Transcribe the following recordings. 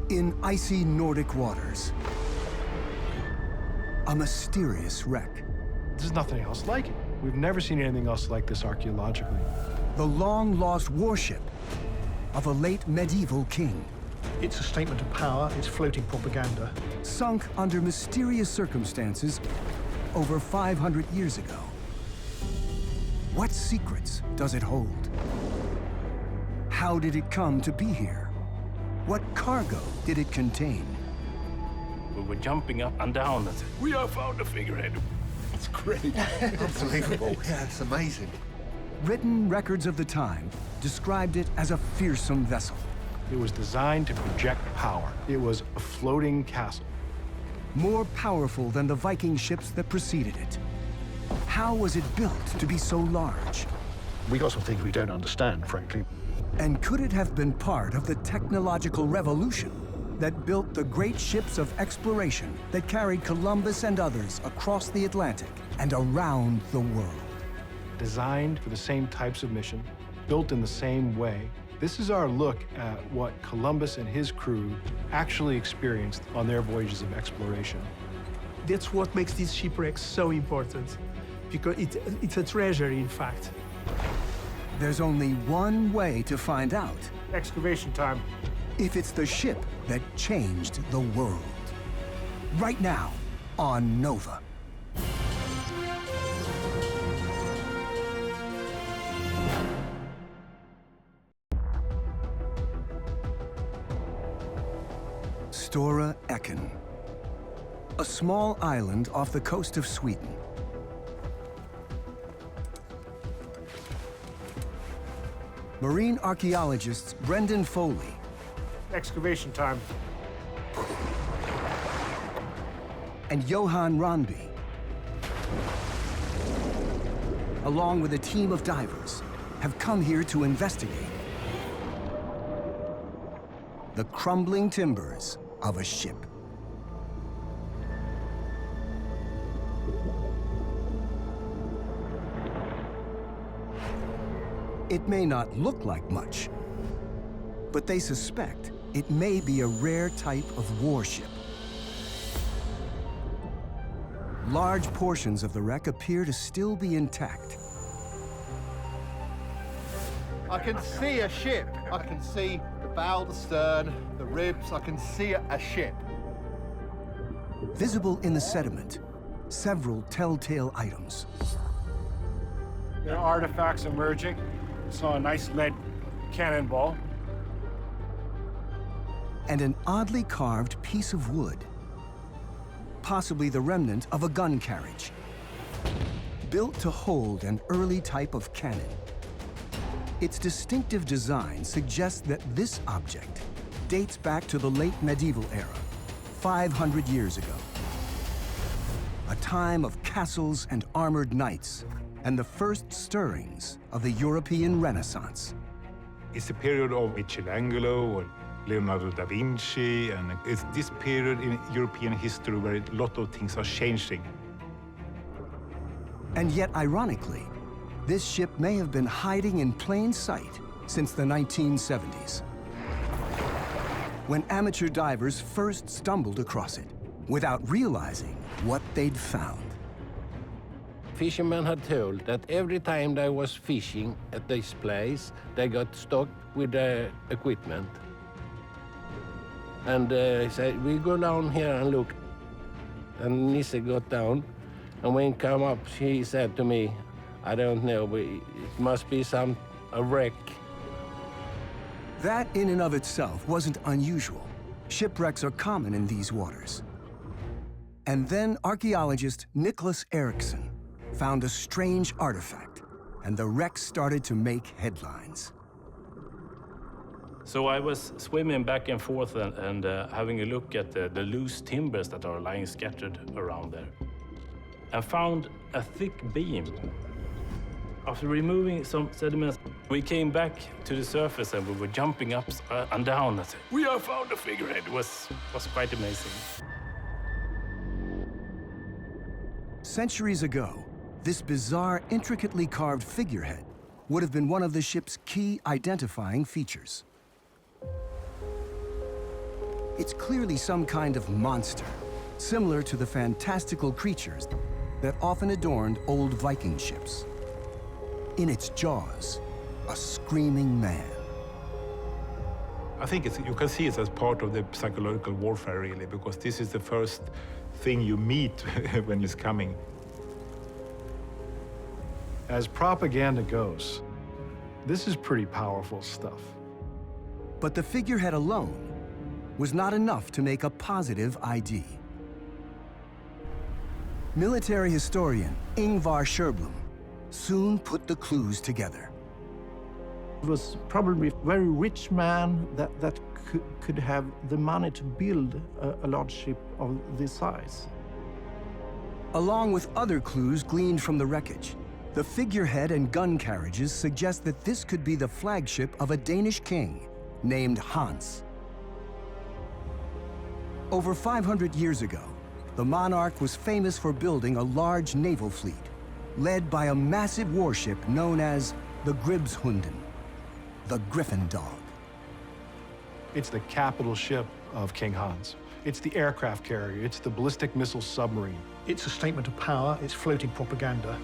In icy Nordic waters, a mysterious wreck. There's nothing else like it. We've never seen anything else like this archaeologically. The long-lost warship of a late medieval king. It's a statement of power, it's floating propaganda. Sunk under mysterious circumstances over 500 years ago. What secrets does it hold? How did it come to be here? What cargo did it contain? We were jumping up and down and said, "We have found a figurehead." It's great. Unbelievable. Yeah, it's amazing. Written records of the time described it as a fearsome vessel. It was designed to project power. It was a floating castle. More powerful than the Viking ships that preceded it. How was it built to be so large? We got some things we don't understand, frankly. And could it have been part of the technological revolution that built the great ships of exploration that carried Columbus and others across the Atlantic and around the world? Designed for the same types of mission, built in the same way. This is our look at what Columbus and his crew actually experienced on their voyages of exploration. That's what makes these shipwrecks so important, because it's a treasure, in fact. There's only one way to find out Excavation time. if it's the ship that changed the world. Right now on Nova. Stora Eken, a small island off the coast of Sweden. Marine archaeologists Brendan Foley Excavation time. and Johan Ronby, along with a team of divers, have come here to investigate the crumbling timbers of a ship. It may not look like much, but they suspect it may be a rare type of warship. Large portions of the wreck appear to still be intact. I can see a ship. I can see the bow, the stern, the ribs. I can see a ship. Visible in the sediment, several telltale items. There are artifacts emerging. Saw a nice lead cannonball. And an oddly carved piece of wood, possibly the remnant of a gun carriage, built to hold an early type of cannon. Its distinctive design suggests that this object dates back to the late medieval era, 500 years ago. A time of castles and armored knights, and the first stirrings of the European Renaissance. It's the period of Michelangelo and Leonardo da Vinci, and it's this period in European history where a lot of things are changing. And yet, ironically, this ship may have been hiding in plain sight since the 1970s, when amateur divers first stumbled across it without realizing what they'd found. Fishermen had told that every time they was fishing at this place, they got stocked with equipment. And he said, "We go down here and look." And Nisse got down, and when he came up, he said to me, "I don't know, but it must be a wreck." That in and of itself wasn't unusual. Shipwrecks are common in these waters. And then archaeologist Nicholas Eriksson found a strange artifact, and the wreck started to make headlines. So I was swimming back and forth and having a look at the loose timbers that are lying scattered around there, and found a thick beam. After removing some sediments, we came back to the surface and we were jumping up and down. And said, "We have found a figurehead." It was quite amazing. Centuries ago, this bizarre, intricately carved figurehead would have been one of the ship's key identifying features. It's clearly some kind of monster, similar to the fantastical creatures that often adorned old Viking ships. In its jaws, a screaming man. I think you can see it as part of the psychological warfare, really, because this is the first thing you meet when it's coming. As propaganda goes, this is pretty powerful stuff. But the figurehead alone was not enough to make a positive ID. Military historian Ingvar Sjöblom soon put the clues together. It was probably a very rich man that could have the money to build a large ship of this size. Along with other clues gleaned from the wreckage, the figurehead and gun carriages suggest that this could be the flagship of a Danish king named Hans. Over 500 years ago, the monarch was famous for building a large naval fleet, led by a massive warship known as the Gribshunden, the Griffin Dog. It's the capital ship of King Hans. It's the aircraft carrier. It's the ballistic missile submarine. It's a statement of power, it's floating propaganda.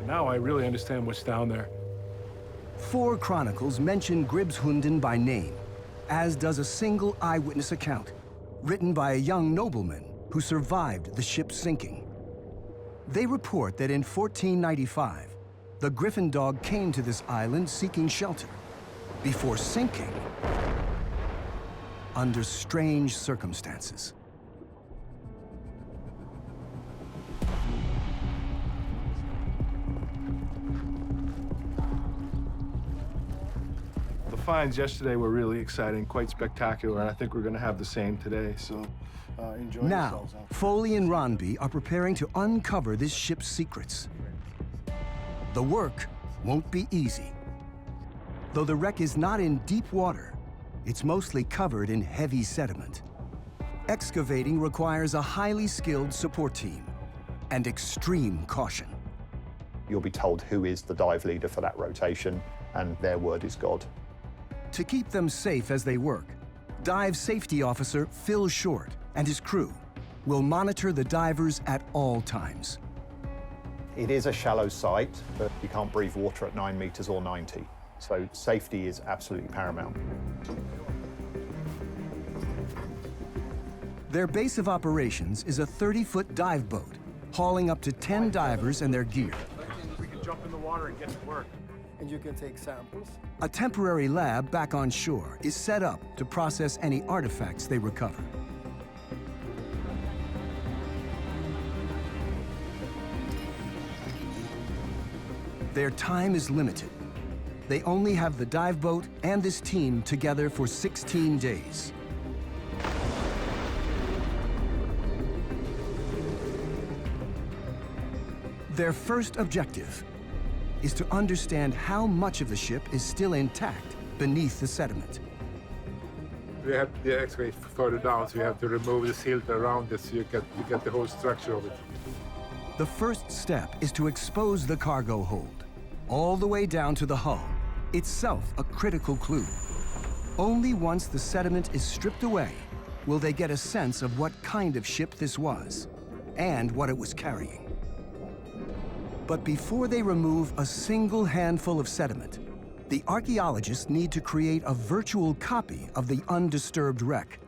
Now I really understand what's down there. 4 chronicles mention Gribshunden by name, as does a single eyewitness account, written by a young nobleman who survived the ship's sinking. They report that in 1495, the Griffin Dog came to this island seeking shelter, before sinking under strange circumstances. The finds yesterday were really exciting, quite spectacular, and I think we're going to have the same today, so enjoy Now, yourselves out there. Foley and Ronby are preparing to uncover this ship's secrets. The work won't be easy. Though the wreck is not in deep water, it's mostly covered in heavy sediment. Excavating requires a highly skilled support team and extreme caution. You'll be told who is the dive leader for that rotation, and their word is God. To keep them safe as they work, Dive Safety Officer Phil Short and his crew will monitor the divers at all times. It is a shallow site, but you can't breathe water at 9 meters or 90. So safety is absolutely paramount. Their base of operations is a 30-foot dive boat, hauling up to 10 divers and their gear. We can jump in the water and get to work. And you can take samples. A temporary lab back on shore is set up to process any artifacts they recover. Their time is limited. They only have the dive boat and this team together for 16 days. Their first objective is to understand how much of the ship is still intact beneath the sediment. We have to excavate further down, so you have to remove the silt around it so you get the whole structure of it. The first step is to expose the cargo hold, all the way down to the hull, itself a critical clue. Only once the sediment is stripped away will they get a sense of what kind of ship this was and what it was carrying. But before they remove a single handful of sediment, the archaeologists need to create a virtual copy of the undisturbed wreck.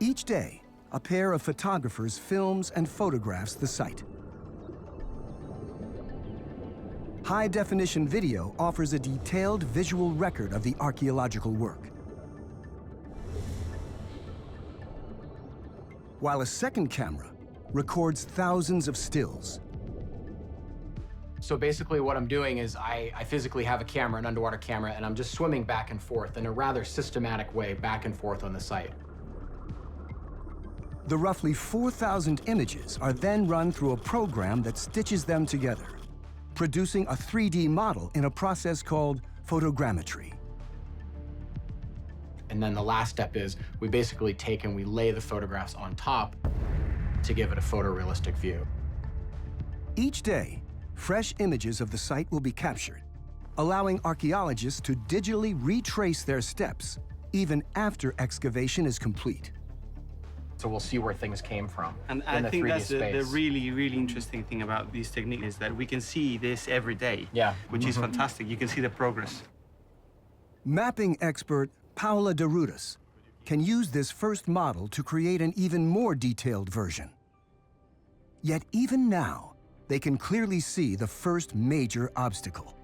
Each day, a pair of photographers films and photographs the site. High-definition video offers a detailed visual record of the archaeological work, while a second camera records thousands of stills. So basically what I'm doing is I physically have a camera, an underwater camera, and I'm just swimming back and forth in a rather systematic way, back and forth on the site. The roughly 4,000 images are then run through a program that stitches them together, producing a 3D model in a process called Photogrammetry. And then the last step is we basically take and we lay the photographs on top to give it a photorealistic view. Each day, fresh images of the site will be captured, allowing archaeologists to digitally retrace their steps even after excavation is complete. So we'll see where things came from. And in I think 3D that's the space. really, really interesting thing about this technique is that we can see this every day. Yeah. Which is fantastic. You can see the progress. Mapping expert Paula de Rudas can use this first model to create an even more detailed version. Yet even now, they can clearly see the first major obstacle.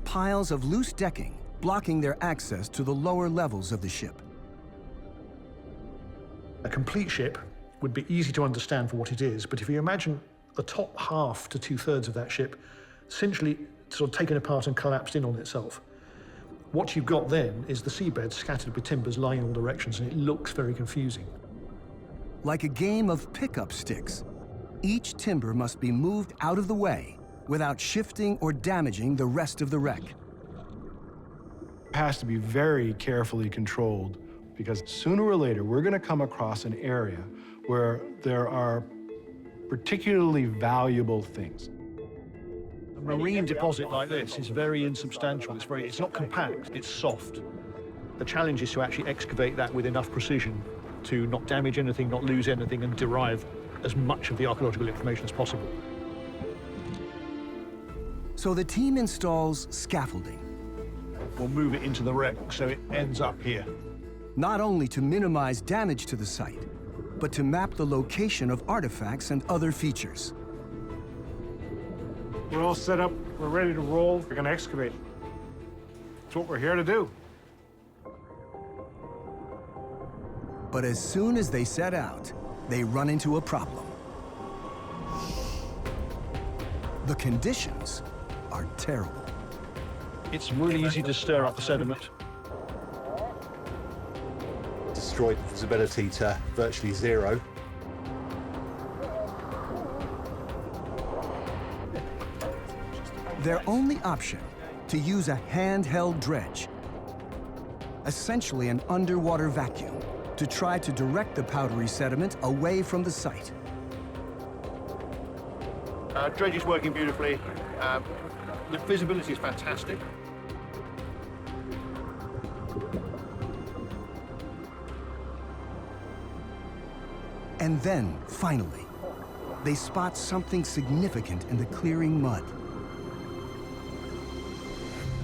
Piles of loose decking blocking their access to the lower levels of the ship. A complete ship would be easy to understand for what it is, but if you imagine the top half to 2/3 of that ship essentially sort of taken apart and collapsed in on itself, what you've got then is the seabed scattered with timbers lying in all directions, and it looks very confusing. Like a game of pickup sticks, each timber must be moved out of the way without shifting or damaging the rest of the wreck. It has to be very carefully controlled because sooner or later we're going to come across an area where there are particularly valuable things. A marine deposit like this is very insubstantial. It's not compact, it's soft. The challenge is to actually excavate that with enough precision to not damage anything, not lose anything, and derive as much of the archaeological information as possible. So the team installs scaffolding. We'll move it into the wreck so it ends up here. Not only to minimize damage to the site, but to map the location of artifacts and other features. We're all set up. We're ready to roll. We're going to excavate. That's what we're here to do. But as soon as they set out, they run into a problem. The conditions are terrible. It's really easy to stir up the sediment. Destroyed visibility to virtually zero. Their only option, to use a handheld dredge, essentially an underwater vacuum, to try to direct the powdery sediment away from the site. Dredge is working beautifully. The visibility is fantastic. And then, finally, they spot something significant in the clearing mud.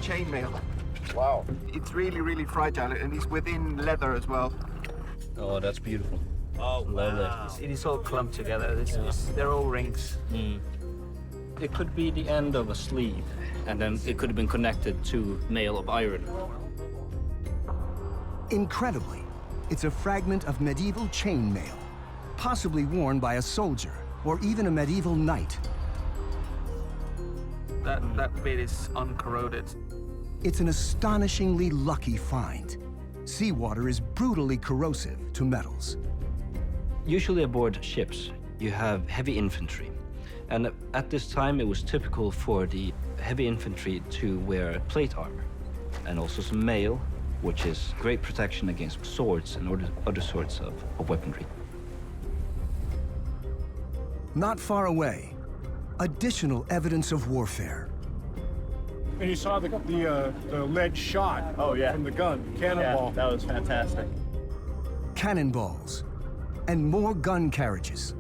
Chainmail. Wow. It's really, really fragile, and it's within leather as well. Oh, that's beautiful. Oh, wow. It is all clumped together. They're all rings. It could be the end of a sleeve, and then it could have been connected to nail of iron. Incredibly, it's a fragment of medieval chainmail, possibly worn by a soldier or even a medieval knight. That bit is uncorroded. It's an astonishingly lucky find. Seawater is brutally corrosive to metals. Usually aboard ships, you have heavy infantry. And at this time, it was typical for the heavy infantry to wear plate armor and also some mail, which is great protection against swords and other sorts of weaponry. Not far away, additional evidence of warfare. And you saw the lead shot from the gun, cannonball. Yeah, that was fantastic. Cannonballs and more gun carriages.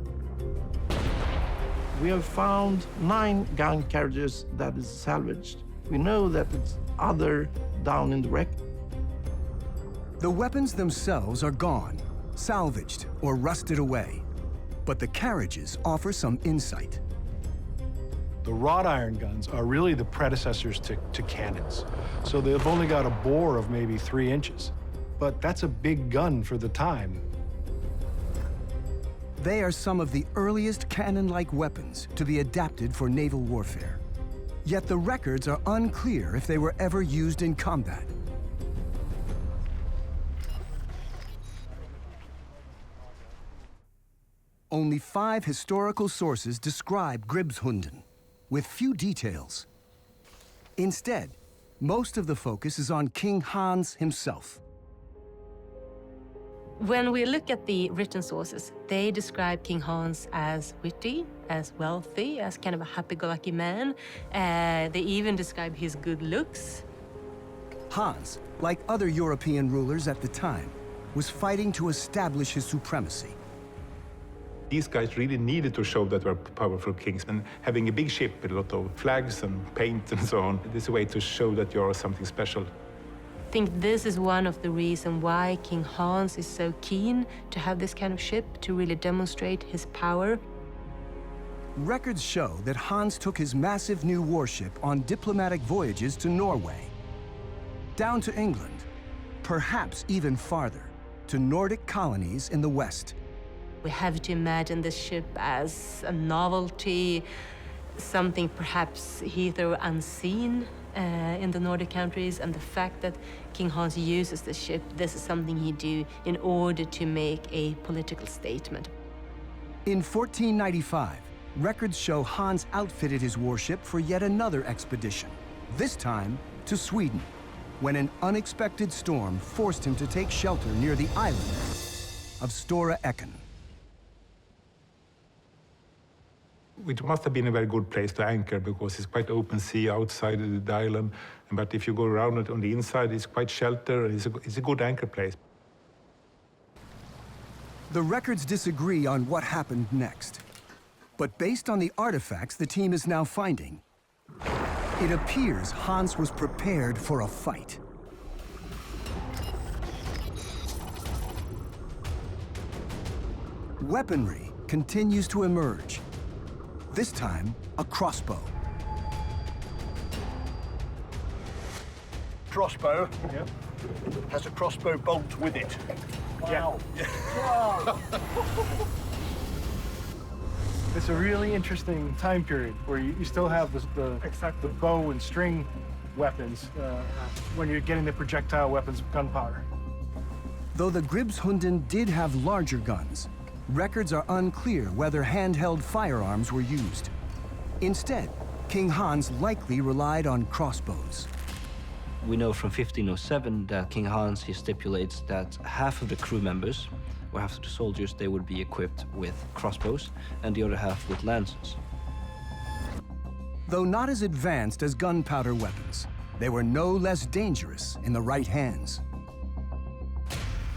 We have found 9 gun carriages that is salvaged. We know that it's other down in the wreck. The weapons themselves are gone, salvaged, or rusted away. But the carriages offer some insight. The wrought iron guns are really the predecessors to cannons. So they've only got a bore of maybe 3 inches. But that's a big gun for the time. They are some of the earliest cannon-like weapons to be adapted for naval warfare. Yet the records are unclear if they were ever used in combat. Only 5 historical sources describe Gribshunden, with few details. Instead, most of the focus is on King Hans himself. When we look at the written sources, they describe King Hans as witty, as wealthy, as kind of a happy-go-lucky man. They even describe his good looks. Hans, like other European rulers at the time, was fighting to establish his supremacy. These guys really needed to show that they were powerful kings, and having a big ship with a lot of flags and paint and so on, is a way to show that you are something special. I think this is one of the reasons why King Hans is so keen to have this kind of ship, to really demonstrate his power. Records show that Hans took his massive new warship on diplomatic voyages to Norway, down to England, perhaps even farther, to Nordic colonies in the West. We have to imagine this ship as a novelty, something perhaps hitherto unseen in the Nordic countries, and the fact that King Hans uses the ship, this is something he do in order to make a political statement. In 1495, records show Hans outfitted his warship for yet another expedition, this time to Sweden, when an unexpected storm forced him to take shelter near the island of Stora Eken. It must have been a very good place to anchor because it's quite open sea outside the island. But if you go around it on the inside, it's quite sheltered. It's a good anchor place. The records disagree on what happened next. But based on the artifacts the team is now finding, it appears Hans was prepared for a fight. Weaponry continues to emerge. This time, a crossbow. Crossbow has a crossbow bolt with it. Wow. Yeah. It's a really interesting time period where you still have the bow and string weapons when you're getting the projectile weapons, gunpowder. Though the Gribshunden did have larger guns, records are unclear whether handheld firearms were used. Instead, King Hans likely relied on crossbows. We know from 1507 that King Hans, he stipulates that half of the crew members, or half of the soldiers, they would be equipped with crossbows, and the other half with lances. Though not as advanced as gunpowder weapons, they were no less dangerous in the right hands.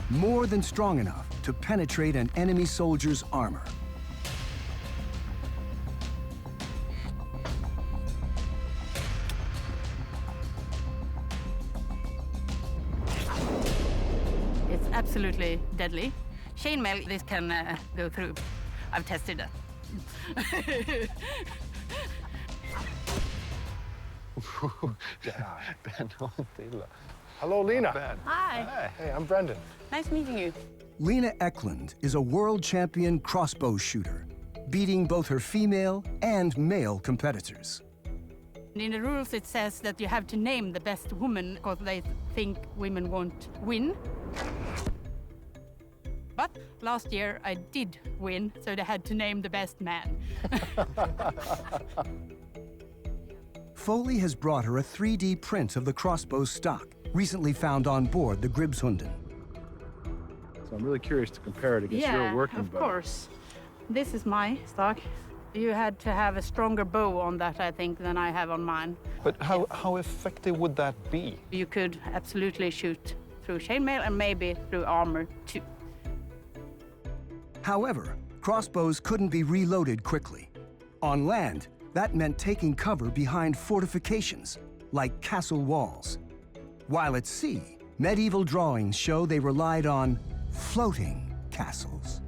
More than strong enough to penetrate an enemy soldier's armor. It's absolutely deadly. Chainmail, this can go through. I've tested that. Hello, Lena. Hi. Hey, I'm Brendan. Nice meeting you. Lena Eklund is a world champion crossbow shooter, beating both her female and male competitors. In the rules, it says that you have to name the best woman because they think women won't win. But last year, I did win, so they had to name the best man. Foley has brought her a 3D print of the crossbow stock, recently found on board the Gribshunden. So I'm really curious to compare it against your working bow. Of course. This is my stock. You had to have a stronger bow on that, I think, than I have on mine. But how effective would that be? You could absolutely shoot through chainmail and maybe through armor, too. However, crossbows couldn't be reloaded quickly. On land, that meant taking cover behind fortifications, like castle walls. While at sea, medieval drawings show they relied on floating castles.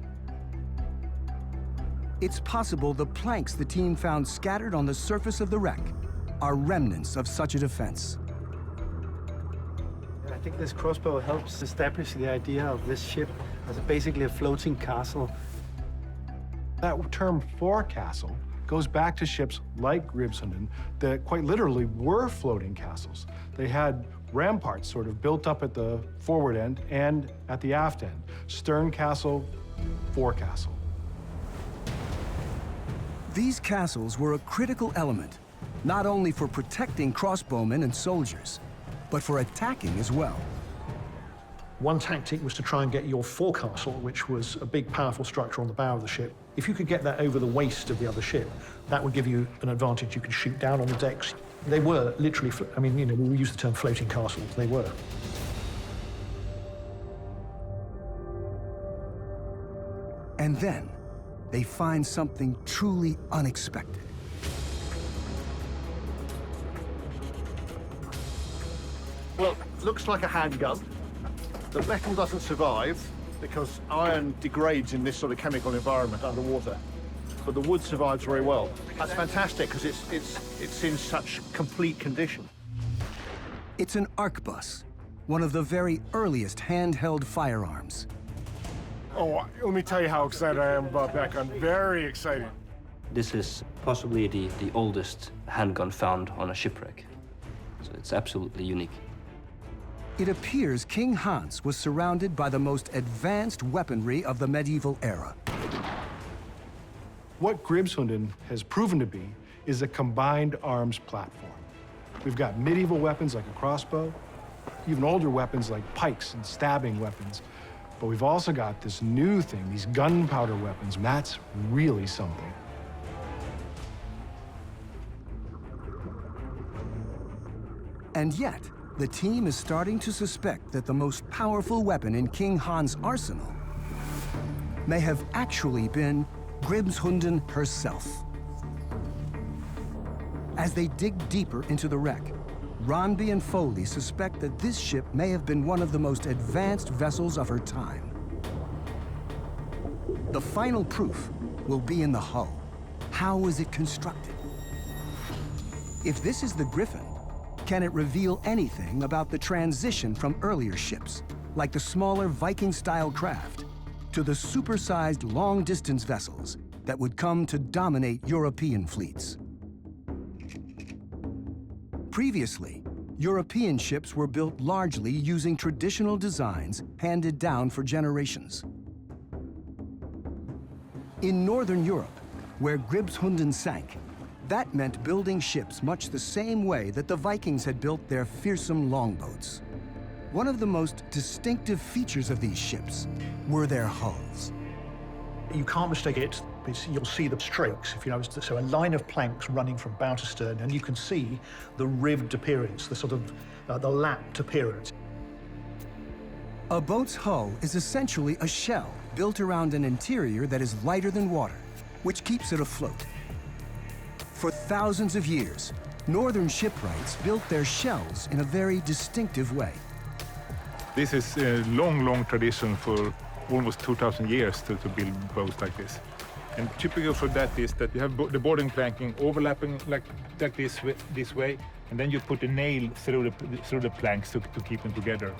It's possible the planks the team found scattered on the surface of the wreck are remnants of such a defense. I think this crossbow helps establish the idea of this ship as basically a floating castle. That term forecastle goes back to ships like Gribshunden that quite literally were floating castles. They had ramparts sort of built up at the forward end and at the aft end. Stern castle, forecastle. These castles were a critical element, not only for protecting crossbowmen and soldiers, but for attacking as well. One tactic was to try and get your forecastle, which was a big, powerful structure on the bow of the ship. If you could get that over the waist of the other ship, that would give you an advantage. You could shoot down on the decks. They were literally, I mean, you know, we use the term floating castles. They were. And then they find something truly unexpected. Well, looks like a handgun. The metal doesn't survive because iron degrades in this sort of chemical environment underwater. But the wood survives very well. That's fantastic because it's in such complete condition. It's an arquebus, one of the very earliest handheld firearms. Oh, let me tell you how excited I am about that gun. Very excited. This is possibly the oldest handgun found on a shipwreck. So it's absolutely unique. It appears King Hans was surrounded by the most advanced weaponry of the medieval era. What Grimshunden has proven to be is a combined arms platform. We've got medieval weapons like a crossbow, even older weapons like pikes and stabbing weapons. But we've also got this new thing, these gunpowder weapons. That's really something. And yet, the team is starting to suspect that the most powerful weapon in King Hans' arsenal may have actually been Grimshunden herself. As they dig deeper into the wreck, Ronby and Foley suspect that this ship may have been one of the most advanced vessels of her time. The final proof will be in the hull. How was it constructed? If this is the Griffin, can it reveal anything about the transition from earlier ships, like the smaller Viking-style craft, to the supersized long-distance vessels that would come to dominate European fleets? Previously, European ships were built largely using traditional designs handed down for generations. In Northern Europe, where Grimshunden sank, that meant building ships much the same way that the Vikings had built their fearsome longboats. One of the most distinctive features of these ships were their hulls. You can't mistake it. You'll see the strakes, if you know, so a line of planks running from bow to stern, and you can see the ribbed appearance, the sort of the lapped appearance. A boat's hull is essentially a shell built around an interior that is lighter than water, which keeps it afloat. For thousands of years, northern shipwrights built their shells in a very distinctive way. This is a long, long tradition for almost 2,000 years to build boats like this. And typical for that is that you have the boarding planking overlapping like this way, and then you put a nail through the planks to keep them together.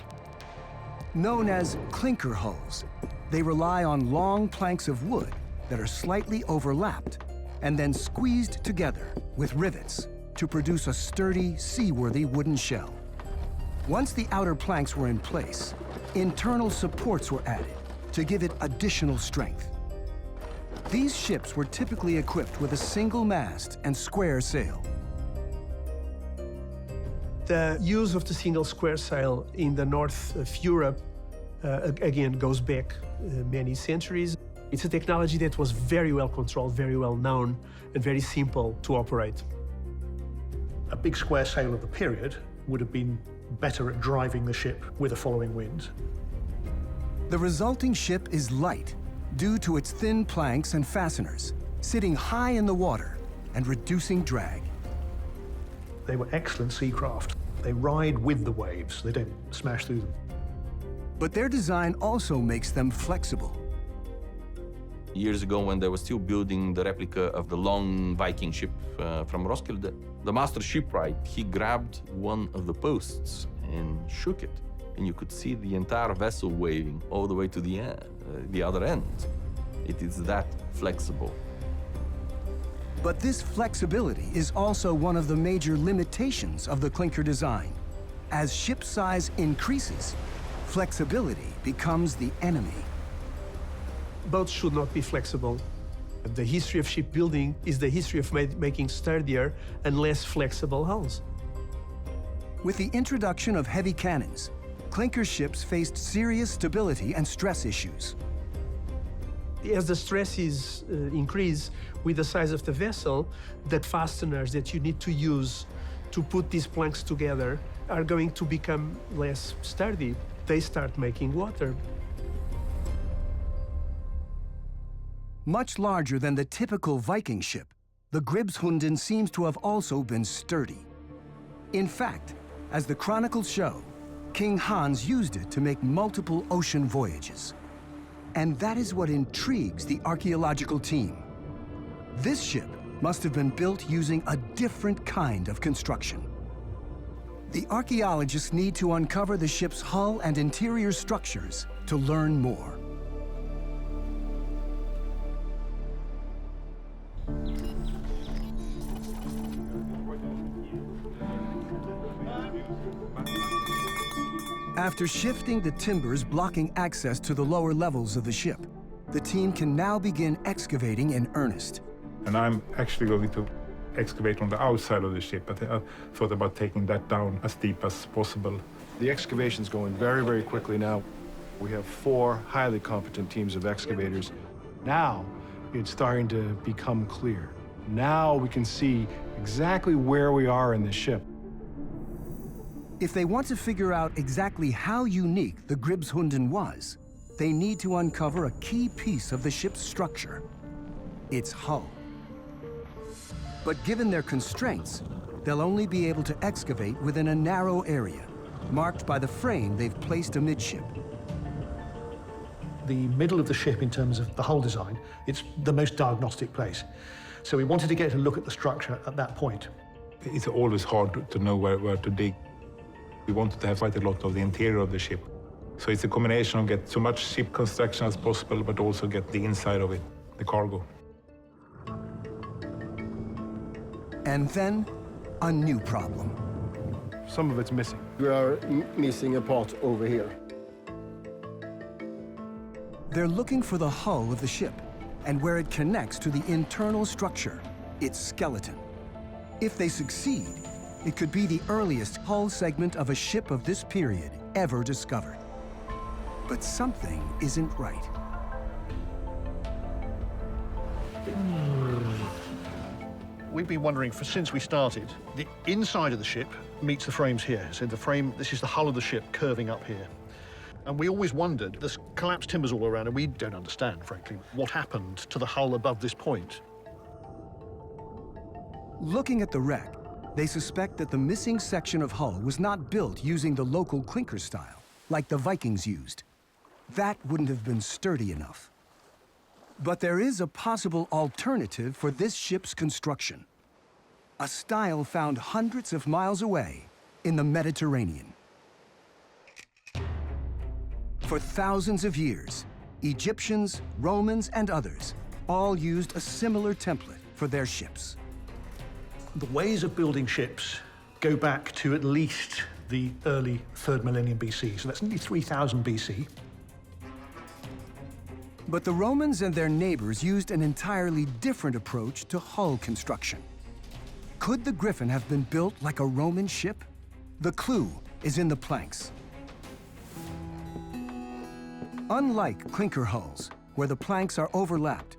Known as clinker hulls, they rely on long planks of wood that are slightly overlapped and then squeezed together with rivets to produce a sturdy, seaworthy wooden shell. Once the outer planks were in place, internal supports were added to give it additional strength. These ships were typically equipped with a single mast and square sail. The use of the single square sail in the north of Europe, again, goes back many centuries. It's a technology that was very well controlled, very well known, and very simple to operate. A big square sail of the period would have been better at driving the ship with a following wind. The resulting ship is light due to its thin planks and fasteners, sitting high in the water and reducing drag. They were excellent seacraft. They ride with the waves. They don't smash through them. But their design also makes them flexible. Years ago, when they were still building the replica of the long Viking ship from Roskilde, the master shipwright, he grabbed one of the posts and shook it. And you could see the entire vessel waving all the way to the other end. It is that flexible. But this flexibility is also one of the major limitations of the clinker design. As ship size increases, flexibility becomes the enemy. Boats should not be flexible. The history of shipbuilding is the history of making sturdier and less flexible hulls. With the introduction of heavy cannons, clinker ships faced serious stability and stress issues. As the stresses increase with the size of the vessel, the fasteners that you need to use to put these planks together are going to become less sturdy. They start making water. Much larger than the typical Viking ship, the Gribshunden seems to have also been sturdy. In fact, as the chronicles show, King Hans used it to make multiple ocean voyages. And that is what intrigues the archaeological team. This ship must have been built using a different kind of construction. The archaeologists need to uncover the ship's hull and interior structures to learn more. After shifting the timbers blocking access to the lower levels of the ship, the team can now begin excavating in earnest. And I'm actually going to excavate on the outside of the ship, but I thought about taking that down as deep as possible. The excavation's going very, very quickly now. We have 4 highly competent teams of excavators. Now it's starting to become clear. Now we can see exactly where we are in the ship. If they want to figure out exactly how unique the Gribshunden was, they need to uncover a key piece of the ship's structure, its hull. But given their constraints, they'll only be able to excavate within a narrow area, marked by the frame they've placed amidship. The middle of the ship, in terms of the hull design, it's the most diagnostic place. So we wanted to get a look at the structure at that point. It's always hard to know where to dig. We wanted to have quite a lot of the interior of the ship. So it's a combination of get so much ship construction as possible, but also get the inside of it, the cargo. And then, a new problem. Some of it's missing. We are missing a part over here. They're looking for the hull of the ship and where it connects to the internal structure, its skeleton. If they succeed, it could be the earliest hull segment of a ship of this period ever discovered. But something isn't right. We've been wondering since we started, the inside of the ship meets the frames here. So the frame, this is the hull of the ship curving up here. And we always wondered, there's collapsed timbers all around, and we don't understand, frankly, what happened to the hull above this point. Looking at the wreck, they suspect that the missing section of hull was not built using the local clinker style, like the Vikings used. That wouldn't have been sturdy enough. But there is a possible alternative for this ship's construction. A style found hundreds of miles away in the Mediterranean. For thousands of years, Egyptians, Romans, and others all used a similar template for their ships. The ways of building ships go back to at least the early 3rd millennium BC, so that's nearly 3000 BC. But the Romans and their neighbors used an entirely different approach to hull construction. Could the Griffin have been built like a Roman ship? The clue is in the planks. Unlike clinker hulls, where the planks are overlapped,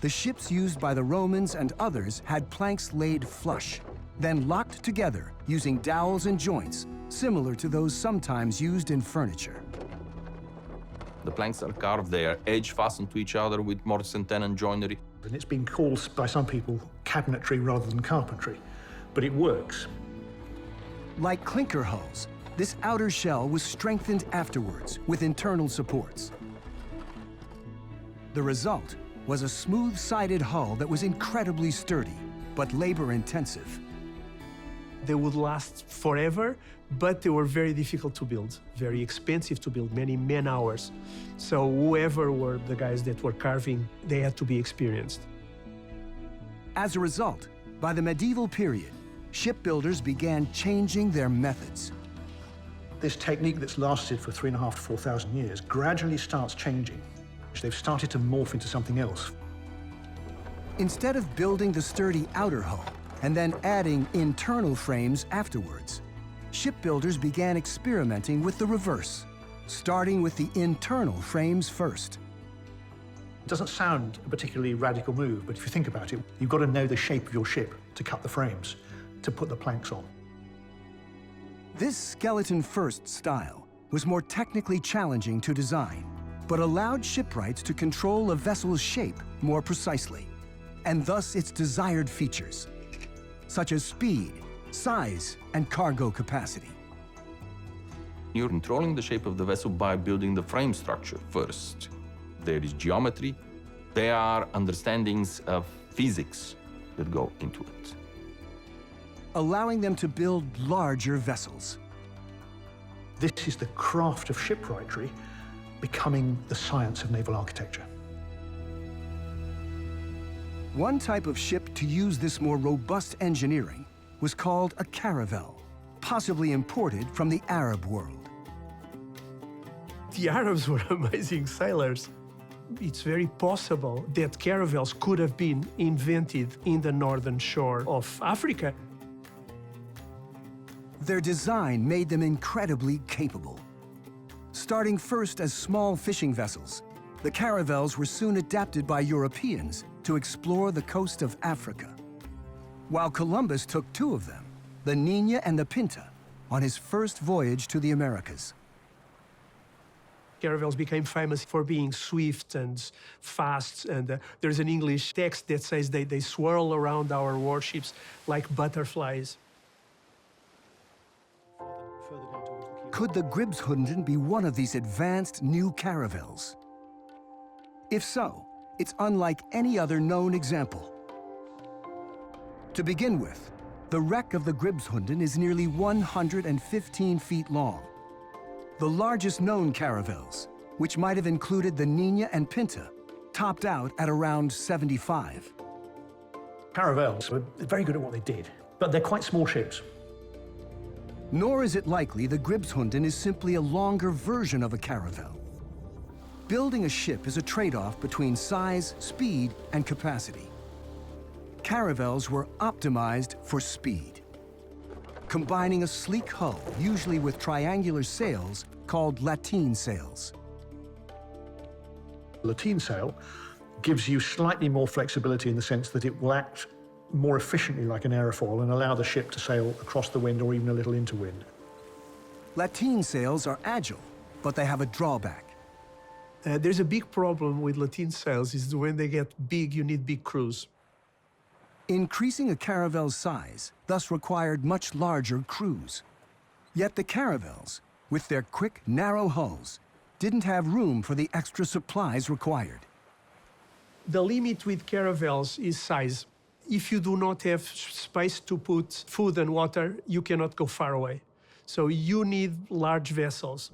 the ships used by the Romans and others had planks laid flush, then locked together using dowels and joints, similar to those sometimes used in furniture. The planks are carved, they are edge fastened to each other with mortise and tenon joinery. And it's been called by some people cabinetry rather than carpentry, but it works. Like clinker hulls, this outer shell was strengthened afterwards with internal supports. The result was a smooth-sided hull that was incredibly sturdy, but labor-intensive. They would last forever, but they were very difficult to build, very expensive to build, many man-hours. So whoever were the guys that were carving, they had to be experienced. As a result, by the medieval period, shipbuilders began changing their methods. This technique that's lasted for 3,500 to 4,000 years gradually starts changing. They've started to morph into something else. Instead of building the sturdy outer hull and then adding internal frames afterwards, shipbuilders began experimenting with the reverse, starting with the internal frames first. It doesn't sound a particularly radical move, but if you think about it, you've got to know the shape of your ship to cut the frames, to put the planks on. This skeleton-first style was more technically challenging to design, but allowed shipwrights to control a vessel's shape more precisely, and thus its desired features, such as speed, size, and cargo capacity. You're controlling the shape of the vessel by building the frame structure first. There is geometry. There are understandings of physics that go into it. Allowing them to build larger vessels. This is the craft of shipwrightry becoming the science of naval architecture. One type of ship to use this more robust engineering was called a caravel, possibly imported from the Arab world. The Arabs were amazing sailors. It's very possible that caravels could have been invented in the northern shore of Africa. Their design made them incredibly capable. Starting first as small fishing vessels, the caravels were soon adapted by Europeans to explore the coast of Africa. While Columbus took two of them, the Niña and the Pinta, on his first voyage to the Americas. Caravels became famous for being swift and fast, and there's an English text that says they swirl around our warships like butterflies. Could the Gribshunden be one of these advanced new caravels? If so, it's unlike any other known example. To begin with, the wreck of the Gribshunden is nearly 115 feet long. The largest known caravels, which might have included the Niña and Pinta, topped out at around 75. Caravels were very good at what they did, but they're quite small ships. Nor is it likely the Gribshunden is simply a longer version of a caravel. Building a ship is a trade-off between size, speed, and capacity. Caravels were optimized for speed, combining a sleek hull, usually with triangular sails called lateen sails. Lateen sail gives you slightly more flexibility in the sense that it will act more efficiently like an aerofoil and allow the ship to sail across the wind or even a little into wind. Lateen sails are agile, but they have a drawback. There's a big problem with lateen sails is when they get big, you need big crews. Increasing a caravel's size thus required much larger crews. Yet the caravels, with their quick, narrow hulls, didn't have room for the extra supplies required. The limit with caravels is size. If you do not have space to put food and water, you cannot go far away. So you need large vessels.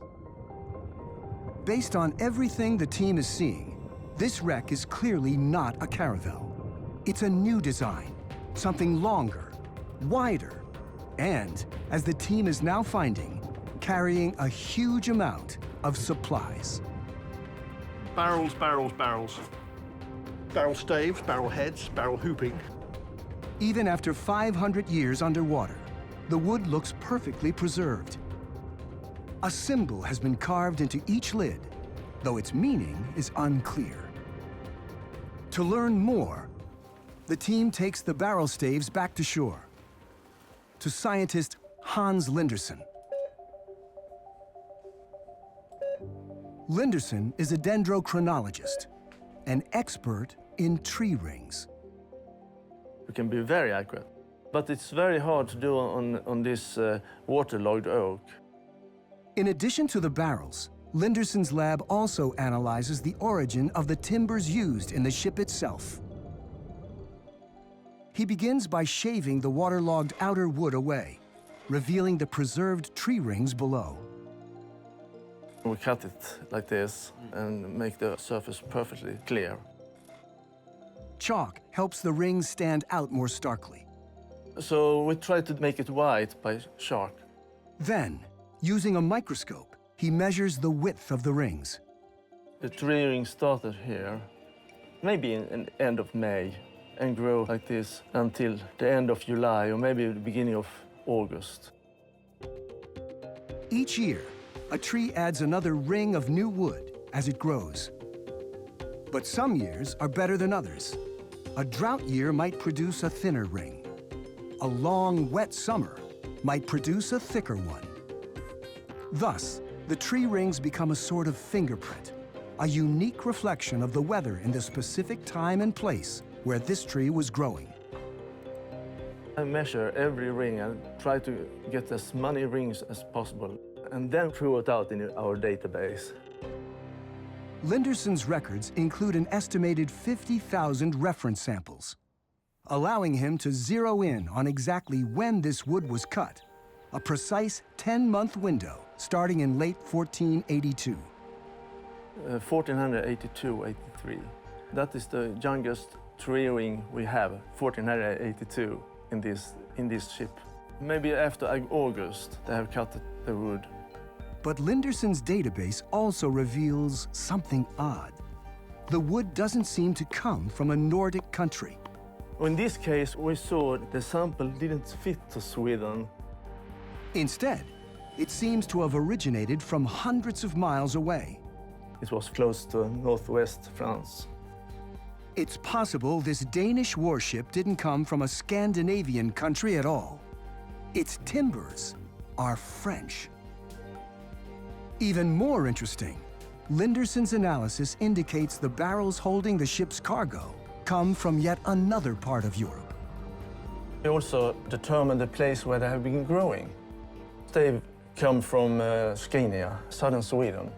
Based on everything the team is seeing, this wreck is clearly not a caravel. It's a new design, something longer, wider, and, as the team is now finding, carrying a huge amount of supplies. Barrels, barrels, barrels. Barrel staves, barrel heads, barrel hooping. Even after 500 years underwater, the wood looks perfectly preserved. A symbol has been carved into each lid, though its meaning is unclear. To learn more, the team takes the barrel staves back to shore, to scientist Hans Linderson. Linderson is a dendrochronologist, an expert in tree rings. We can be very accurate, but it's very hard to do on this waterlogged oak. In addition to the barrels, Linderson's lab also analyzes the origin of the timbers used in the ship itself. He begins by shaving the waterlogged outer wood away, revealing the preserved tree rings below. We cut it like this and make the surface perfectly clear. Chalk helps the rings stand out more starkly. So we try to make it white by chalk. Then, using a microscope, he measures the width of the rings. The tree ring started here, maybe in the end of May, and grow like this until the end of July or maybe the beginning of August. Each year, a tree adds another ring of new wood as it grows. But some years are better than others. A drought year might produce a thinner ring. A long, wet summer might produce a thicker one. Thus, the tree rings become a sort of fingerprint, a unique reflection of the weather in the specific time and place where this tree was growing. I measure every ring and try to get as many rings as possible, and then throw it out in our database. Linderson's records include an estimated 50,000 reference samples, allowing him to zero in on exactly when this wood was cut, a precise 10-month window starting in late 1482. 1482-83. That is the youngest tree ring we have, 1482, in this ship. Maybe after August, they have cut the wood. But Linderson's database also reveals something odd. The wood doesn't seem to come from a Nordic country. In this case, we saw the sample didn't fit to Sweden. Instead, it seems to have originated from hundreds of miles away. It was close to northwest France. It's possible this Danish warship didn't come from a Scandinavian country at all. Its timbers are French. Even more interesting, Linderson's analysis indicates the barrels holding the ship's cargo come from yet another part of Europe. We also determined the place where they have been growing. They come from Scania, southern Sweden,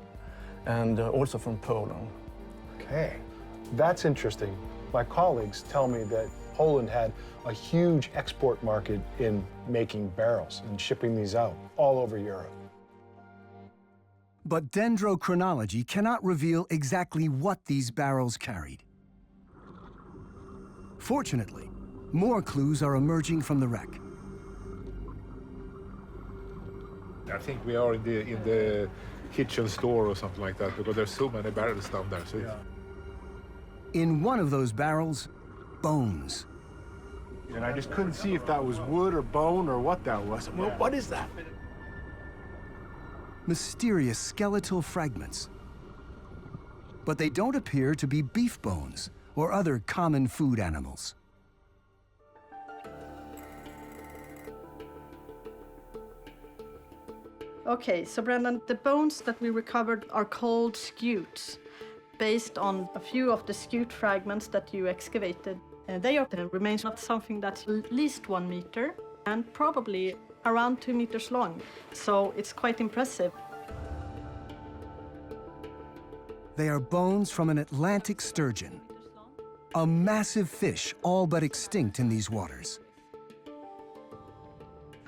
and also from Poland. Okay, that's interesting. My colleagues tell me that Poland had a huge export market in making barrels and shipping these out all over Europe. But dendrochronology cannot reveal exactly what these barrels carried. Fortunately, more clues are emerging from the wreck. I think we are in the kitchen store or something like that, because there's so many barrels down there. So In one of those barrels, bones. And I just couldn't see if that was wood or bone or what that was. Well, what is that? Mysterious skeletal fragments. But they don't appear to be beef bones or other common food animals. Okay, so Brendan, the bones that we recovered are called scutes, based on a few of the scute fragments that you excavated. They are the remains of something that's at least 1 meter and probably around 2 meters long. So it's quite impressive. They are bones from an Atlantic sturgeon, a massive fish all but extinct in these waters.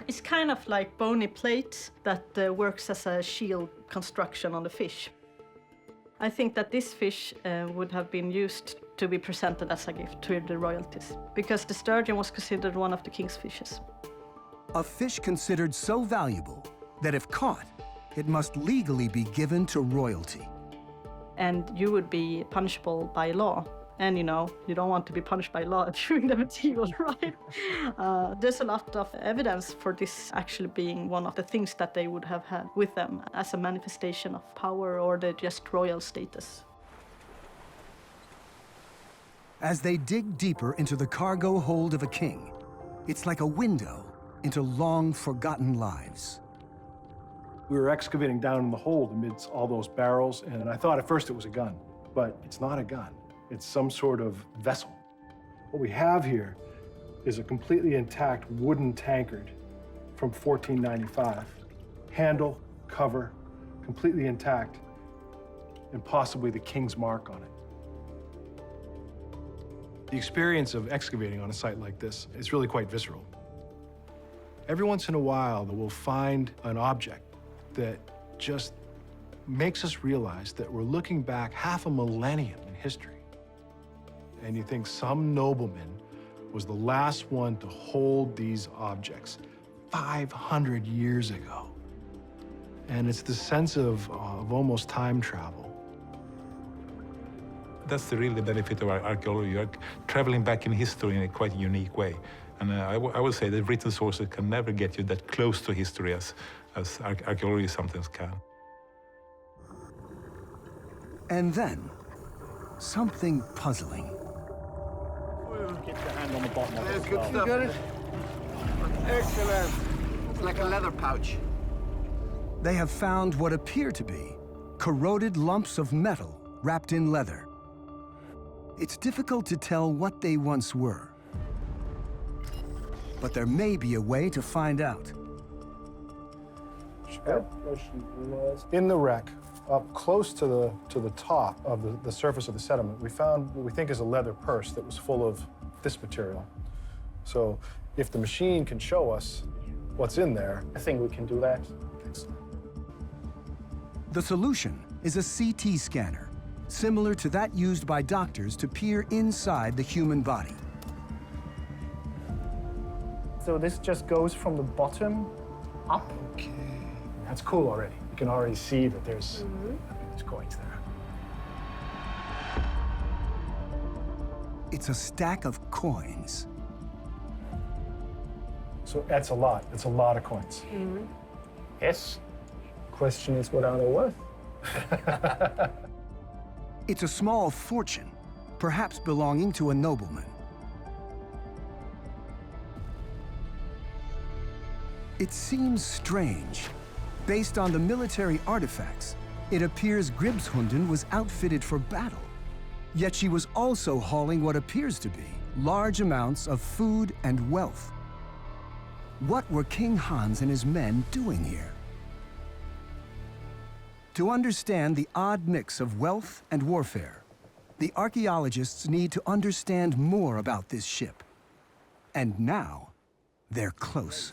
It's kind of like bony plate that works as a shield construction on the fish. I think that this fish would have been used to be presented as a gift to the royalties, because the sturgeon was considered one of the king's fishes. A fish considered so valuable that if caught, it must legally be given to royalty. And you would be punishable by law. And you know, you don't want to be punished by law during the medieval, right? There's a lot of evidence for this actually being one of the things that they would have had with them as a manifestation of power or the just royal status. As they dig deeper into the cargo hold of a king, it's like a window into long forgotten lives. We were excavating down in the hold amidst all those barrels, and I thought at first it was a gun, but it's not a gun. It's some sort of vessel. What we have here is a completely intact wooden tankard from 1495. Handle, cover, completely intact, and possibly the king's mark on it. The experience of excavating on a site like this is really quite visceral. Every once in a while, we'll find an object that just makes us realize that we're looking back half a millennium in history. And you think some nobleman was the last one to hold these objects 500 years ago. And it's the sense of almost time travel. that's the really benefit of archaeology. You're traveling back in history in a quite unique way. And I would say that written sources can never get you that close to history as as archaeology sometimes can. And then, something puzzling. Get your hand on the bottom of it. There's as good well. stuff. You got it? Excellent. It's like a leather pouch. They have found what appear to be corroded lumps of metal wrapped in leather. It's difficult to tell what they once were, but there may be a way to find out. In the wreck, up close to the top of the surface of the sediment, we found what we think is a leather purse that was full of this material. So if the machine can show us what's in there, I think we can do that. The solution is a CT scanner, similar to that used by doctors to peer inside the human body. So this just goes from the bottom up. Okay. That's cool already. You can already see that there's coins there. It's a stack of coins. So that's a lot. That's a lot of coins. Yes. Question is, what are they worth? It's a small fortune, perhaps belonging to a nobleman. It seems strange. Based on the military artifacts, it appears Gribshunden was outfitted for battle. Yet she was also hauling what appears to be large amounts of food and wealth. What were King Hans and his men doing here? To understand the odd mix of wealth and warfare, the archaeologists need to understand more about this ship. And now, they're close.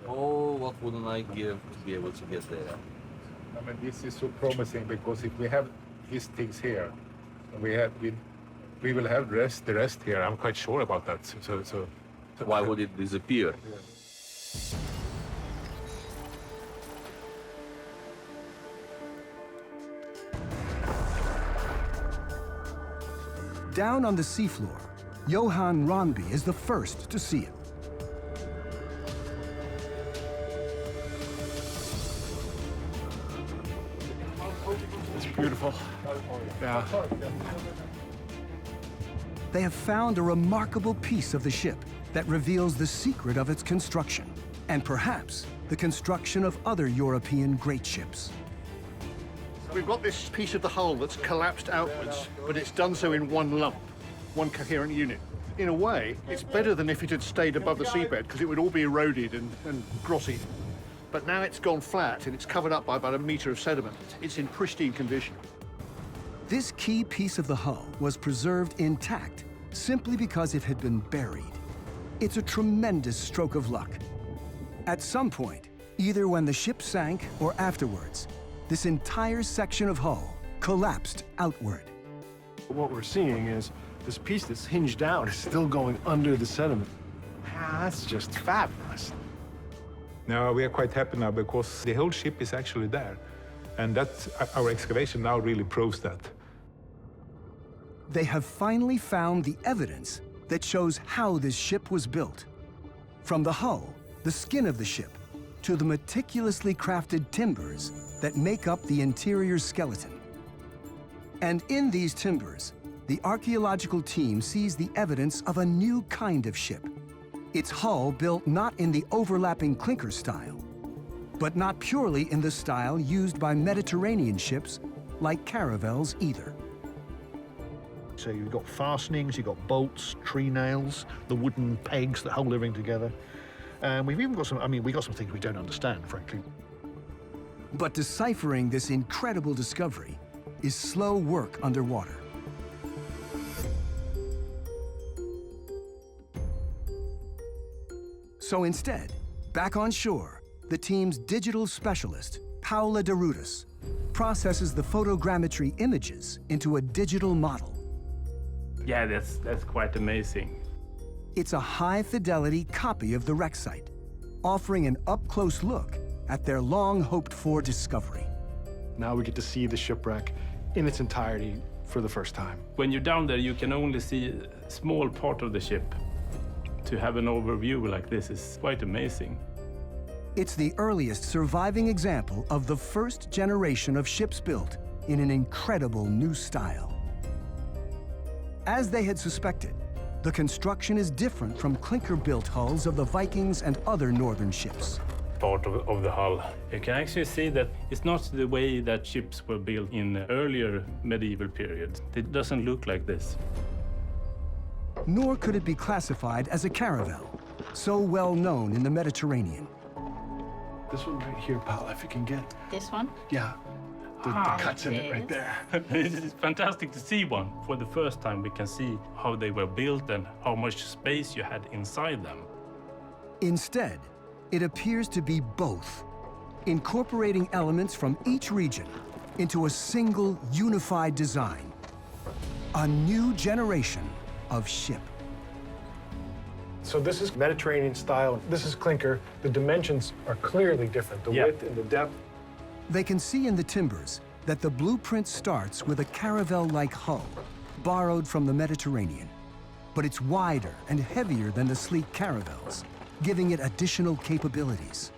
Oh, what wouldn't I give to be able to get there? I mean, this is so promising because if we have these things here, we will have the rest here. I'm quite sure about that. So why would it disappear? Down on the seafloor, Johan Ronby is the first to see it. It's beautiful. Yeah. They have found a remarkable piece of the ship that reveals the secret of its construction, and perhaps the construction of other European great ships. We've got this piece of the hull that's collapsed outwards, but it's done so in one lump, one coherent unit. In a way, it's better than if it had stayed above the seabed, because it would all be eroded and grotty. But now it's gone flat and it's covered up by about a meter of sediment. It's in pristine condition. This key piece of the hull was preserved intact simply because it had been buried. It's a tremendous stroke of luck. At some point, either when the ship sank or afterwards, this entire section of hull collapsed outward. What we're seeing is this piece that's hinged down is still going under the sediment. That's just fabulous. now we are quite happy now because the whole ship is actually there. And that's our excavation now really proves that. They have finally found the evidence that shows how this ship was built. From the hull, the skin of the ship, to the meticulously crafted timbers that make up the interior skeleton. And in these timbers, the archaeological team sees the evidence of a new kind of ship. Its hull built not in the overlapping clinker style, but not purely in the style used by Mediterranean ships like caravels either. So you've got fastenings, you've got bolts, tree nails, the wooden pegs that hold everything together. And we've even got some, we got some things we don't understand, frankly. But deciphering this incredible discovery is slow work underwater. So instead, back on shore, the team's digital specialist, Paula de Rudis, processes the photogrammetry images into a digital model. Yeah, that's quite amazing. It's a high-fidelity copy of the wreck site, offering an up-close look at their long-hoped-for discovery. Now we get to see the shipwreck in its entirety for the first time. When you're down there, you can only see a small part of the ship. To have an overview like this is quite amazing. It's the earliest surviving example of the first generation of ships built in an incredible new style. As they had suspected, the construction is different from clinker-built hulls of the Vikings and other northern ships. Part of the hull. You can actually see that it's not the way that ships were built in earlier medieval periods. It doesn't look like this. Nor could it be classified as a caravel, so well known in the Mediterranean. This one right here, pal, if you can get. This one? Yeah, the cuts in it right there. It's fantastic to see one. For the first time, we can see how they were built and how much space you had inside them. Instead, it appears to be both, incorporating elements from each region into a single unified design. A new generation of ship. So this is Mediterranean style. This is clinker. The dimensions are clearly different, the width and the depth. They can see in the timbers that the blueprint starts with a caravel-like hull, borrowed from the Mediterranean. But it's wider and heavier than the sleek caravels, giving it additional capabilities.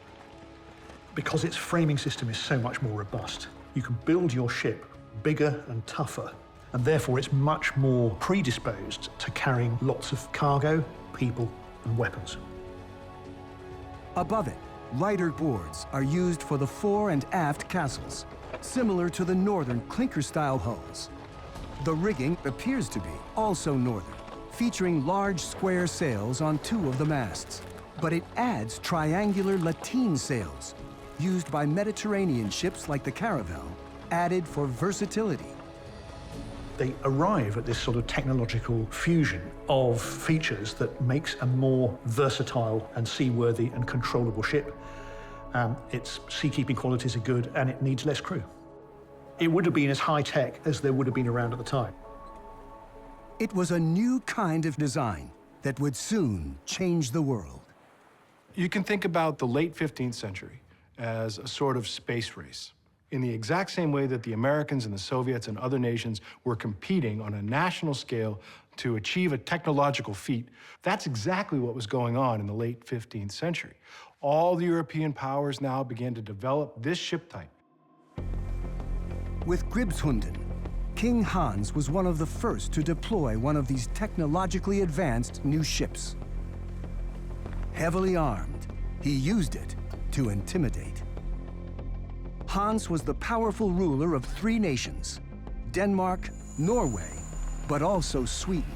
Because its framing system is so much more robust, you can build your ship bigger and tougher, and therefore it's much more predisposed to carrying lots of cargo, people, and weapons. Above it, lighter boards are used for the fore and aft castles, similar to the northern clinker-style hulls. The rigging appears to be also northern, featuring large square sails on 2 of the masts. But it adds triangular lateen sails, used by Mediterranean ships like the caravel, added for versatility. They arrive at this sort of technological fusion of features that makes a more versatile and seaworthy and controllable ship. Its seakeeping qualities are good, and it needs less crew. It would have been as high-tech as there would have been around at the time. It was a new kind of design that would soon change the world. You can think about the late 15th century as a sort of space race. In the exact same way that the Americans and the Soviets and other nations were competing on a national scale to achieve a technological feat, that's exactly what was going on in the late 15th century. All the European powers now began to develop this ship type. With Gribshunden, King Hans was one of the first to deploy one of these technologically advanced new ships. Heavily armed, he used it to intimidate. Hans was the powerful ruler of 3 nations, Denmark, Norway, but also Sweden.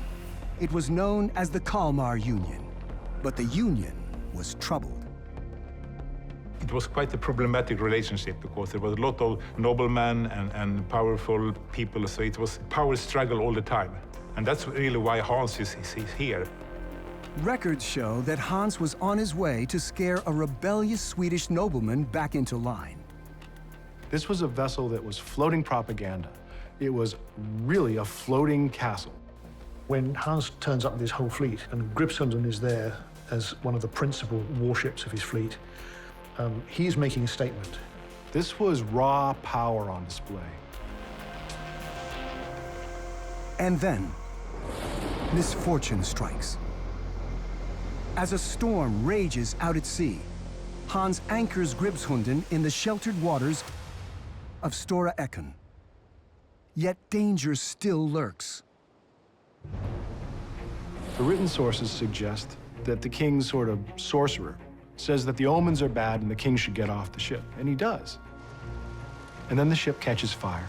It was known as the Kalmar Union, but the union was troubled. It was quite a problematic relationship because there was a lot of noblemen and powerful people, so it was power struggle all the time. And that's really why Hans is here. Records show that Hans was on his way to scare a rebellious Swedish nobleman back into line. This was a vessel that was floating propaganda. It was really a floating castle. When Hans turns up with his whole fleet, and Gribshunden is there as one of the principal warships of his fleet, he's making a statement. This was raw power on display. And then, misfortune strikes. As a storm rages out at sea, Hans anchors Gribshunden in the sheltered waters of Stora Ecken. Yet danger still lurks. The written sources suggest that the king's sort of sorcerer says that the omens are bad and the king should get off the ship, and he does. And then the ship catches fire.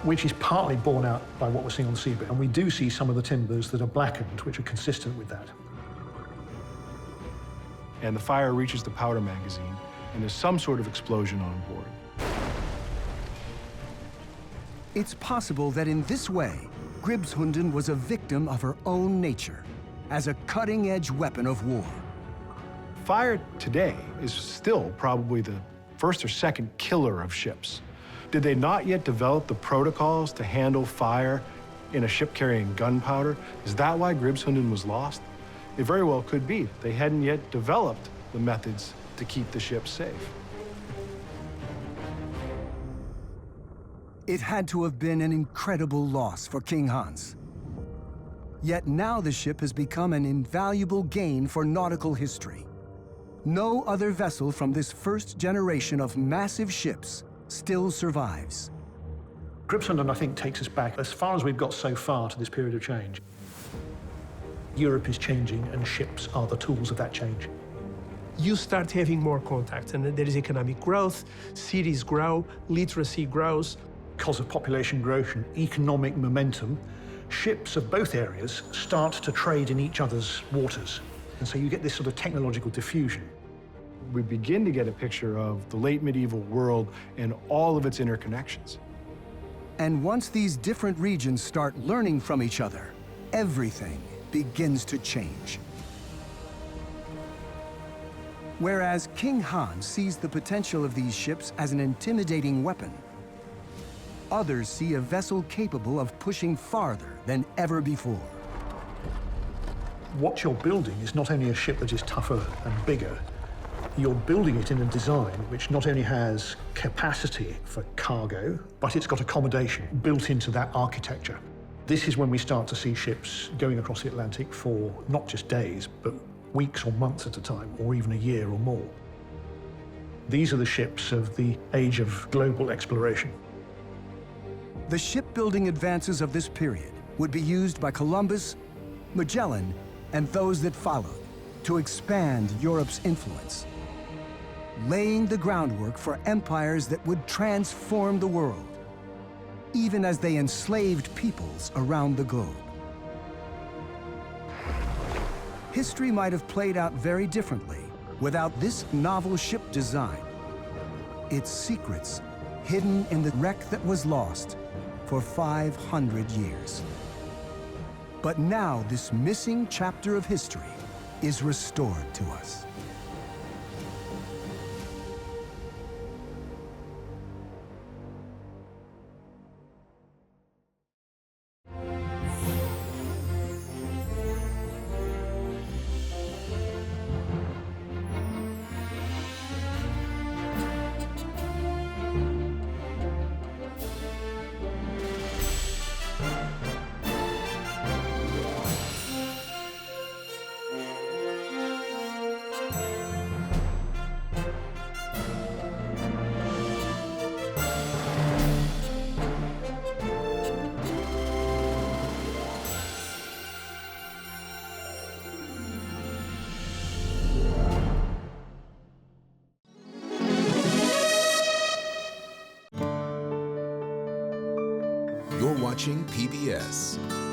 Which is partly borne out by what we're seeing on the seabed. And we do see some of the timbers that are blackened, which are consistent with that. And the fire reaches the powder magazine, and there's some sort of explosion on board. It's possible that in this way, Gribshunden was a victim of her own nature, as a cutting-edge weapon of war. Fire today is still probably the first or second killer of ships. Did they not yet develop the protocols to handle fire in a ship carrying gunpowder? Is that why Gribshunden was lost? It very well could be. They hadn't yet developed the methods to keep the ship safe. It had to have been an incredible loss for King Hans. Yet now the ship has become an invaluable gain for nautical history. No other vessel from this first generation of massive ships still survives. Gripsund, I think, takes us back as far as we've got so far to this period of change. Europe is changing, and ships are the tools of that change. You start having more contact, and there is economic growth, cities grow, literacy grows. Because of population growth and economic momentum, ships of both areas start to trade in each other's waters. And so you get this sort of technological diffusion. We begin to get a picture of the late medieval world and all of its interconnections. And once these different regions start learning from each other, everything begins to change. Whereas King Hans sees the potential of these ships as an intimidating weapon, others see a vessel capable of pushing farther than ever before. What you're building is not only a ship that is tougher and bigger, you're building it in a design which not only has capacity for cargo, but it's got accommodation built into that architecture. This is when we start to see ships going across the Atlantic for not just days, but weeks or months at a time, or even a year or more. These are the ships of the age of global exploration. The shipbuilding advances of this period would be used by Columbus, Magellan, and those that followed to expand Europe's influence, laying the groundwork for empires that would transform the world, even as they enslaved peoples around the globe. History might have played out very differently without this novel ship design, its secrets hidden in the wreck that was lost for 500 years. But now this missing chapter of history is restored to us. You're watching PBS.